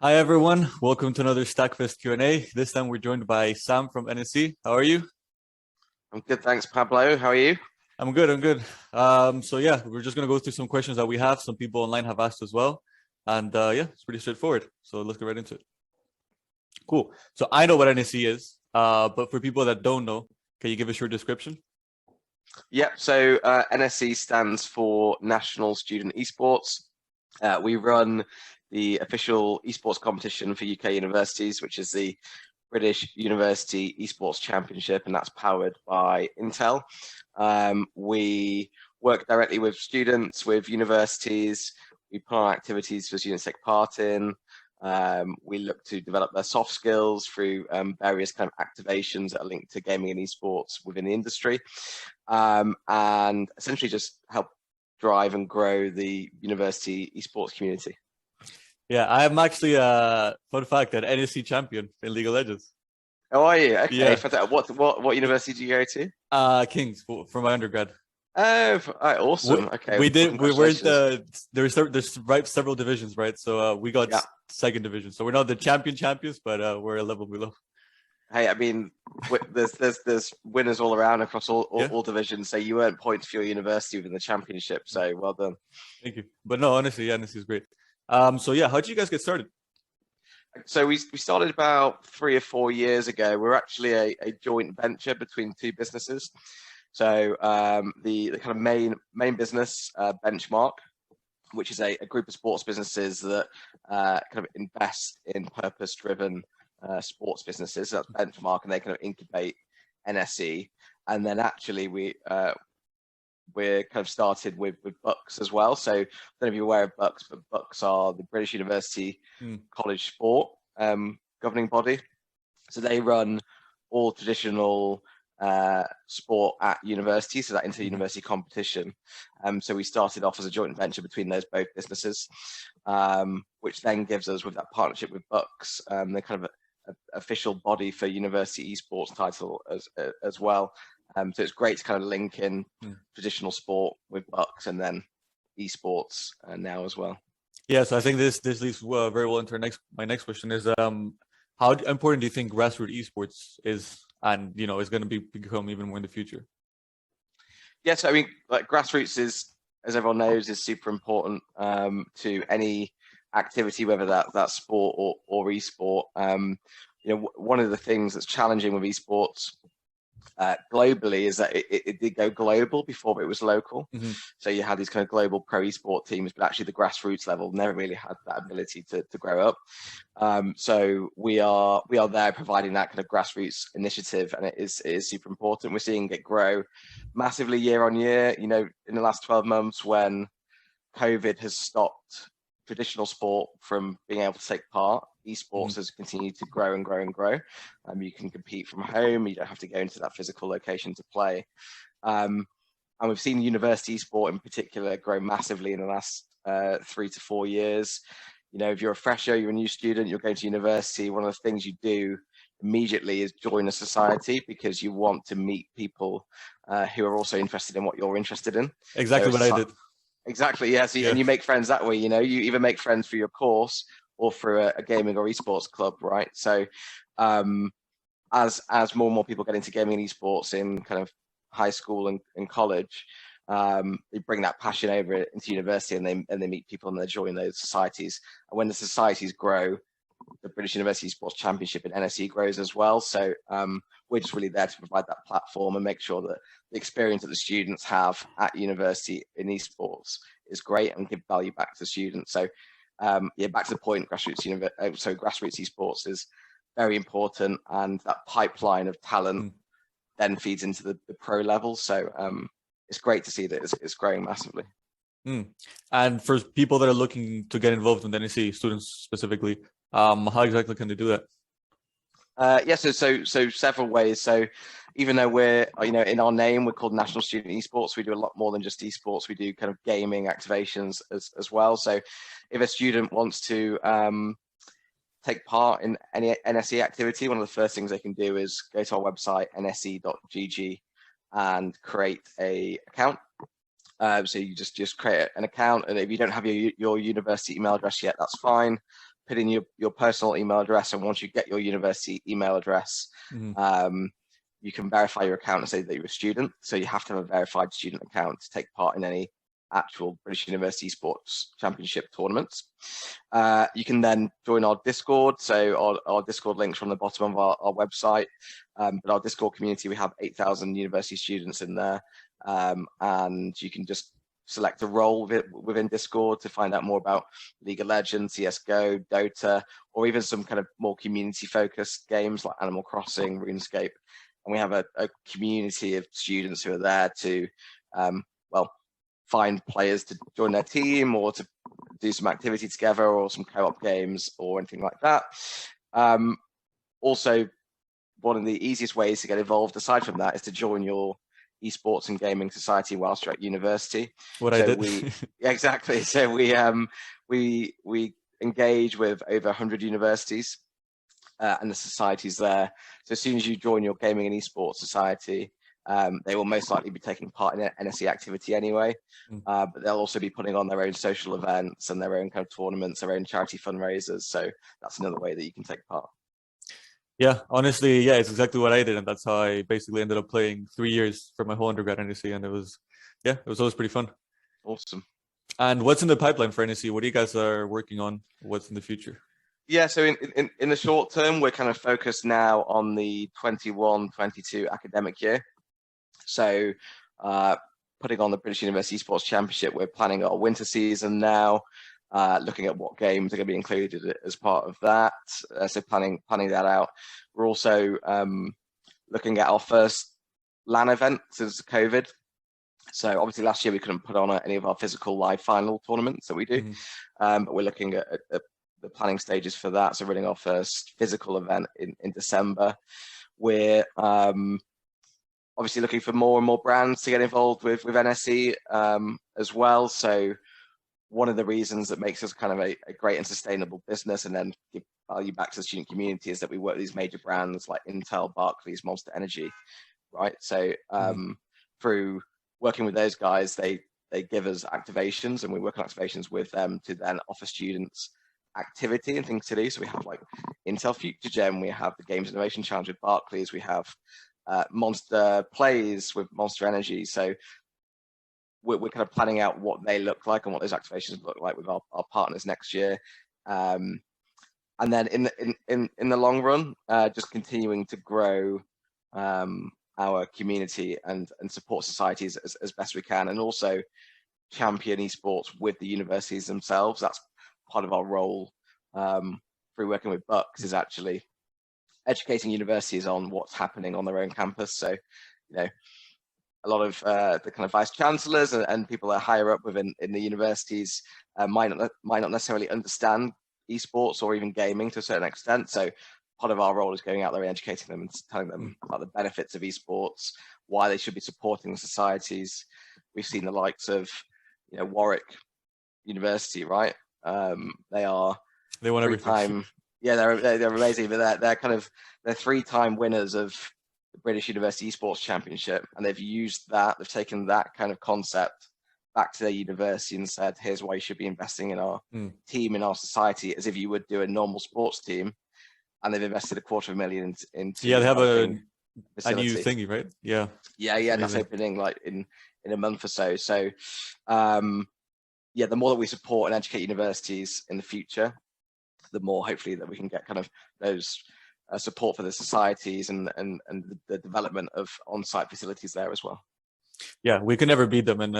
Hi everyone, welcome to another Stackfest Q&A. This time we're joined by Sam from NSE. How are you? I'm good, thanks, Pablo. How are you? I'm good, I'm good. So yeah, we're just gonna go through some questions that we have. Some people online have asked as well. And yeah, it's pretty straightforward. So let's get right into it. Cool. So I know what NSE is, but for people that don't know, can you give us your description? Yep, so NSE stands for National Student Esports. We run the official esports competition for UK universities, which is the British University Esports Championship, and that's powered by Intel. We work directly with students, with universities. We put on activities for students to take part in. We look to develop their soft skills through various kind of activations that are linked to gaming and esports within the industry, and essentially just help drive and grow the university esports community. Yeah, I am actually fun fact an NSE champion in League of Legends. How are you? Okay, Yeah. what university do you go to? Kings for my undergrad. Oh, awesome. Okay, We well, did. We weren't congratulations. there's right several divisions, right? So we got Yeah. second division. So we're not the champions, but we're a level below. Hey, I mean, there's winners all around across Yeah, all divisions. So you earn points for your university within the championship. So well done. thank you. But no, honestly, yeah, this is great. So yeah, how did you guys get started? So we started about 3 or 4 years ago. We're actually a joint venture between two businesses. So the kind of main business, Benchmark, which is a group of sports businesses that kind of invest in purpose-driven sports businesses. So that's Benchmark, and they kind of incubate NSE. And then actually we're kind of started with Bucks as well. So I don't know if you're aware of Bucks, but Bucks are the British University College Sport governing body. So they run all traditional sport at university, so that inter-university competition. So we started off as a joint venture between those both businesses, which then gives us, with that partnership with Bucks, the kind of official body for university esports title as well. So it's great to kind of link in traditional sport with Bucks and then esports now as well. Yeah, so I think this leads very well into my next question is how important do you think grassroots esports is, and is going to become even more in the future? Yeah, so I mean, like grassroots is, as everyone knows, is super important to any activity, whether that's sport or esport. One of the things that's challenging with esports globally is that it did go global before it was local. So you had these kind of global pro esport teams, but actually the grassroots level never really had that ability to grow up. So we are there providing that kind of grassroots initiative, and it is super important. We're seeing it grow massively year on year. In the last 12 months, when COVID has stopped traditional sport from being able to take part, esports has continued to grow and grow and grow. You can compete from home. You don't have to go into that physical location to play. And we've seen university sport in particular grow massively in the last 3 to 4 years. If you're a fresher, you're a new student, you're going to university, one of the things you do immediately is join a society, because you want to meet people who are also interested in what you're interested in. Exactly what I did. Exactly, yeah. So, and you make friends that way. You either make friends through your course or through a gaming or esports club, right? So as more and more people get into gaming and esports in kind of high school and college, they bring that passion over into university, and they meet people and they join those societies. And when the societies grow, the British University Esports Championship and NSE grows as well. So we're just really there to provide that platform and make sure that the experience that the students have at university in esports is great and give value back to the students. So back to the point, grassroots esports is very important, and that pipeline of talent then feeds into the pro level. So it's great to see that it's growing massively. And for people that are looking to get involved in the NSE, students specifically, how exactly can they do that? So several ways. So even though we're, in our name, we're called National Student Esports, we do a lot more than just esports. We do kind of gaming activations as well. So if a student wants to take part in any NSE activity, one of the first things they can do is go to our website, nse.gg, and create an account. So you just create an account, and if you don't have your university email address yet, that's fine. put in your personal email address, and once you get your university email address, you can verify your account and say that you're a student. So you have to have a verified student account to take part in any actual British University Sports Championship tournaments. You can then join our Discord. So our Discord links from the bottom of our website. But our Discord community, we have 8,000 university students in there. And you can just select a role within Discord to find out more about League of Legends, CSGO, Dota, or even some kind of more community-focused games like Animal Crossing, RuneScape. And we have a community of students who are there to, find players to join their team or to do some activity together or some co-op games or anything like that. Also, one of the easiest ways to get involved aside from that is to join your esports and gaming society whilst you're at university. I did. Exactly. So we engage with over 100 universities and the societies there. So as soon as you join your gaming and esports society, they will most likely be taking part in an NSE activity anyway, but they'll also be putting on their own social events and their own kind of tournaments, their own charity fundraisers. So that's another way that you can take part. Yeah, honestly, yeah, it's exactly what I did, and that's how I basically ended up playing 3 years for my whole undergrad NSE, and it was always pretty fun. Awesome. And what's in the pipeline for NSE? What do you guys are working on? What's in the future? Yeah, so in the short term, we're kind of focused now on the 21-22 academic year. So putting on the British University Sports Championship, we're planning our winter season now, looking at what games are going to be included as part of that. So planning that out. We're also looking at our first LAN event since COVID. So obviously last year we couldn't put on any of our physical live final tournaments that we do, but we're looking at the planning stages for that. So running our first physical event in December. We're obviously looking for more and more brands to get involved with NSE as well. So one of the reasons that makes us kind of a great and sustainable business and then give value back to the student community is that we work with these major brands like Intel, Barclays, Monster Energy, right? So through working with those guys, they give us activations, and we work on activations with them to then offer students activity and things to do. So we have like Intel Future Gen, we have the Games Innovation Challenge with Barclays, we have Monster Plays with Monster Energy. So we're kind of planning out what they look like and what those activations look like with our partners next year. And then in the long run, just continuing to grow our community and support societies as best we can, and also champion esports with the universities themselves. That's part of our role through working with Bucks, is actually educating universities on what's happening on their own campus. So, a lot of the kind of vice chancellors and people that are higher up within the universities might not necessarily understand esports or even gaming to a certain extent. So part of our role is going out there and educating them and telling them about the benefits of esports, why they should be supporting societies. We've seen the likes of, Warwick University, right? They want everything. Yeah, they're amazing, but they're 3-time winners of the British University Esports Championship, and they've taken that kind of concept back to their university and said, here's why you should be investing in our team, in our society, as if you would do a normal sports team. And they've invested $250,000 into they have a new facility. thingy, right? Yeah, that's opening like in a month or so. So the more that we support and educate universities in the future, the more hopefully that we can get kind of those support for the societies and the development of on-site facilities there as well. Yeah, we can never beat them in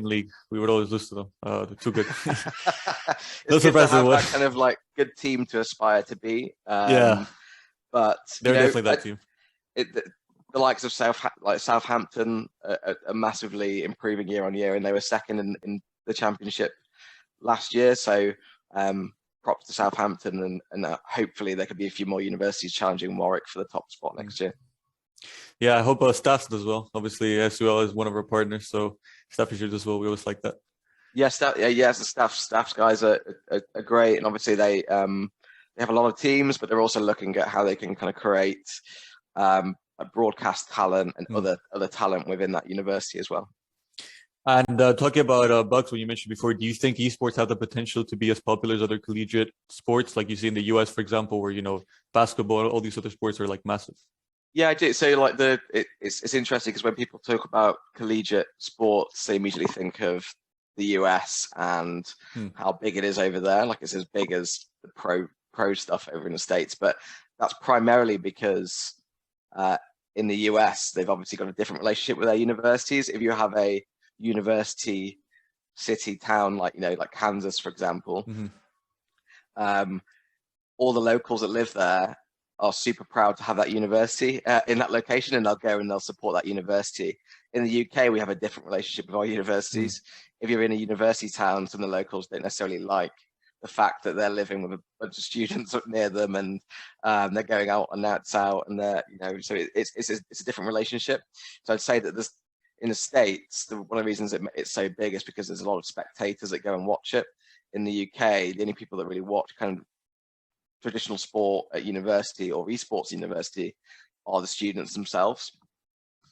league. We would always lose to them. They're too good. It's good to have that kind of like good team to aspire to be. But they're definitely that team. The likes of Southampton are massively improving year on year, and they were second in the championship last year. So props to Southampton, and hopefully there could be a few more universities challenging Warwick for the top spot next year. Yeah, I hope Staffs does well. Obviously, SUL is one of our partners, so Staffs should as well. We always like that. Yes, the Staffs guys are great, and obviously they have a lot of teams, but they're also looking at how they can kind of create a broadcast talent and other talent within that university as well. And talking about Bucks, when you mentioned before, do you think esports have the potential to be as popular as other collegiate sports, like you see in the US, for example, where basketball, all these other sports are like massive? Yeah, I do. So like it's interesting because when people talk about collegiate sports, they immediately think of the US and Hmm. how big it is over there. Like it's as big as the pro stuff over in the States, but that's primarily because uh, in the US they've obviously got a different relationship with their universities. If you have a university city town like Kansas, for example, Hmm. um, all the locals that live there are super proud to have that university in that location, and they'll go and they'll support that university. In the UK, we have a different relationship with our Hmm. universities. If you're in a university town, some of the locals don't necessarily like the fact that they're living with a bunch of students up near them, and they're going out on nights out, and so it's a different relationship. So I'd say that this in the States, one of the reasons it's so big is because there's a lot of spectators that go and watch it. In the UK, the only people that really watch kind of traditional sport at university or esports university are the students themselves.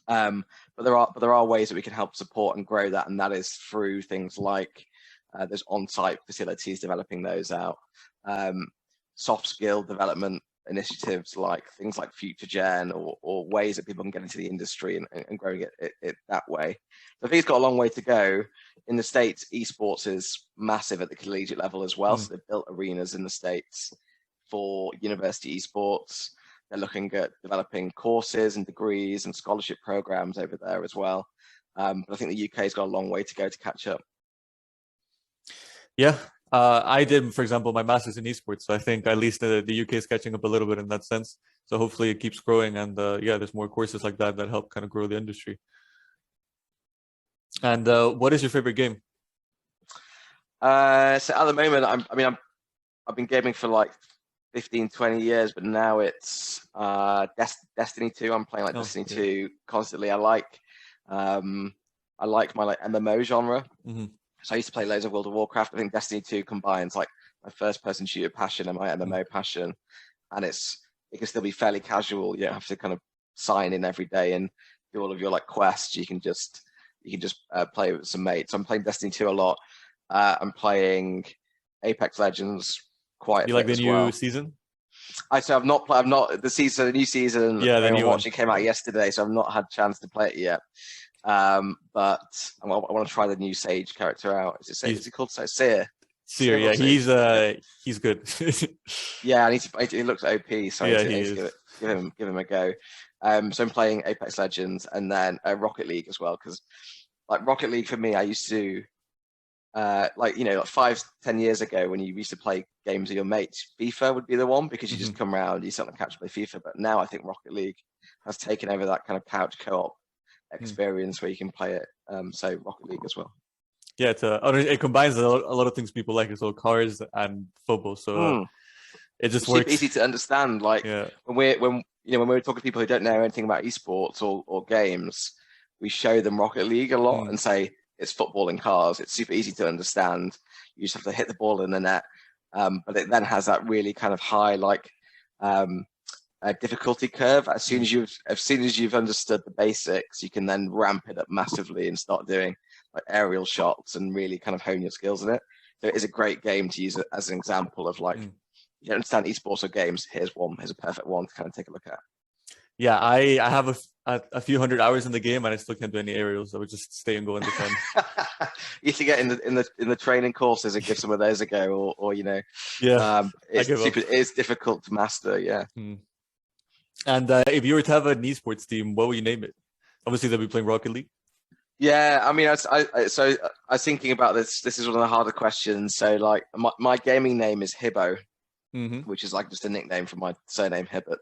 But there are ways that we can help support and grow that, and that is through things like there's on-site facilities, developing those out, soft skill development initiatives like things like Future Gen, or ways that people can get into the industry and growing it that way. So I think it's got a long way to go. In the States, esports is massive at the collegiate level as well. So they've built arenas in the States for university esports. They're looking at developing courses and degrees and scholarship programs over there as well. But I think the UK's got a long way to go to catch up. Yeah. I did, for example, my master's in esports. So I think at least the UK is catching up a little bit in that sense. So hopefully it keeps growing. And yeah, there's more courses like that help kind of grow the industry. And what is your favorite game? So at the moment, I've been gaming for like 15, 20 years, but now it's Destiny 2. I'm playing like Destiny 2 constantly. I like my MMO genre. Mm-hmm. So I used to play loads of World of Warcraft. I think Destiny 2 combines like my first person shooter passion and my MMO passion. And it can still be fairly casual. You don't have to kind of sign in every day and do all of your like quests. You can just play with some mates. So I'm playing Destiny 2 a lot. I'm playing Apex Legends quite a You bit like the as new well. season? I've not the new season. Yeah, the new one came out yesterday, so I've not had a chance to play it yet. But I want to try the new Sage character out. Is it called Seer? Seer, yeah, he's good. Yeah, he looks OP, so yeah, I need to give him a go. So I'm playing Apex Legends and then Rocket League as well, because like Rocket League for me, I used to like 5-10 years ago when you used to play games with your mates, FIFA would be the one because you just come around, you sit on the couch and play FIFA. But now I think Rocket League has taken over that kind of couch co-op experience where you can play it. So Rocket League as well. Yeah, it combines a lot of things people like, so cars and football. So it just works. Super easy to understand. Like when we're talking to people who don't know anything about esports or games, we show them Rocket League a lot and say it's football and cars. It's super easy to understand. You just have to hit the ball in the net. But it then has that really kind of high difficulty curve. As soon as you've understood the basics, you can then ramp it up massively and start doing like aerial shots and really kind of hone your skills in it. So it is a great game to use it as an example of like, you don't understand esports or games. Here's a perfect one to kind of take a look at. Yeah, I have a few hundred hours in the game and I still can't do any aerials. I would just stay and go in the fun. You have to get in the training courses and give some of those a go, or it's difficult to master. Yeah. And if you were to have an esports team, what would you name it? Obviously, they'll be playing Rocket League. Yeah, I mean, I was thinking about this. This is one of the harder questions. So, like, my gaming name is Hibbo, which is like just a nickname for my surname Hibbert.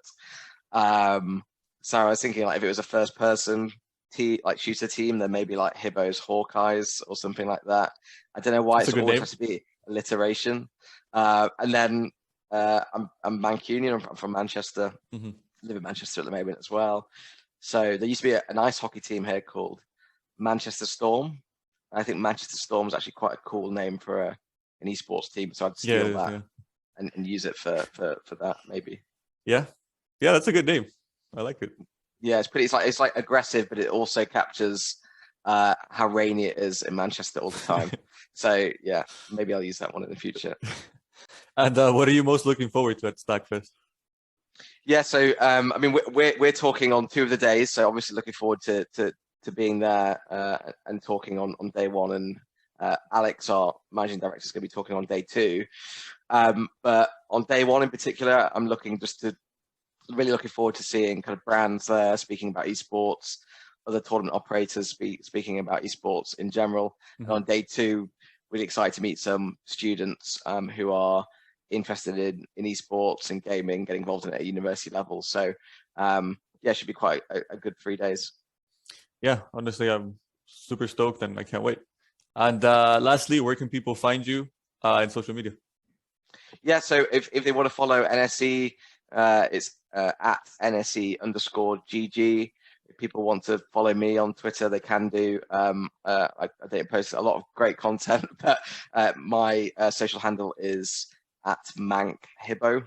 So I was thinking like if it was a first-person shooter team, then maybe like Hibbo's Hawkeyes or something like that. I don't know why it's always has to be alliteration. And then I'm Mancunian. I'm from Manchester. Live in Manchester at the moment as well. So there used to be an ice hockey team here called Manchester Storm. I think Manchester Storm is actually quite a cool name for an esports team. So I'd steal that and use it for that maybe. Yeah, that's a good name. I like it. Yeah, it's like aggressive, but it also captures how rainy it is in Manchester all the time. So yeah, maybe I'll use that one in the future. And what are you most looking forward to at Stackfest? Yeah, so I mean, we're talking on 2 of the days, so obviously looking forward to being there and talking on day 1, and Alex, our managing director, is going to be talking on day 2. But on day 1 in particular, I'm really looking forward to seeing kind of brands there speaking about esports, other tournament operators speaking about esports in general. And on day 2, really excited to meet some students who are interested in esports and gaming, getting involved in it at university level. So yeah, it should be quite a good 3 days. Yeah, honestly, I'm super stoked and I can't wait. And lastly, where can people find you in social media? Yeah, so if they want to follow NSE, it's at NSE_GG. If people want to follow me on Twitter, they can do. I don't post a lot of great content, but my social handle is at @mankhibbo.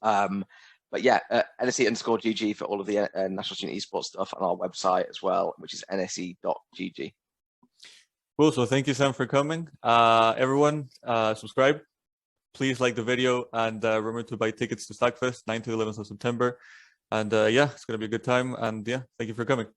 But yeah, NSE_GG for all of the National Student Esports stuff on our website as well, which is NSE.GG. Cool. So thank you, Sam, for coming. Everyone, subscribe. Please like the video and remember to buy tickets to Stackfest, 9th to 11th of September. And yeah, it's going to be a good time. And yeah, thank you for coming.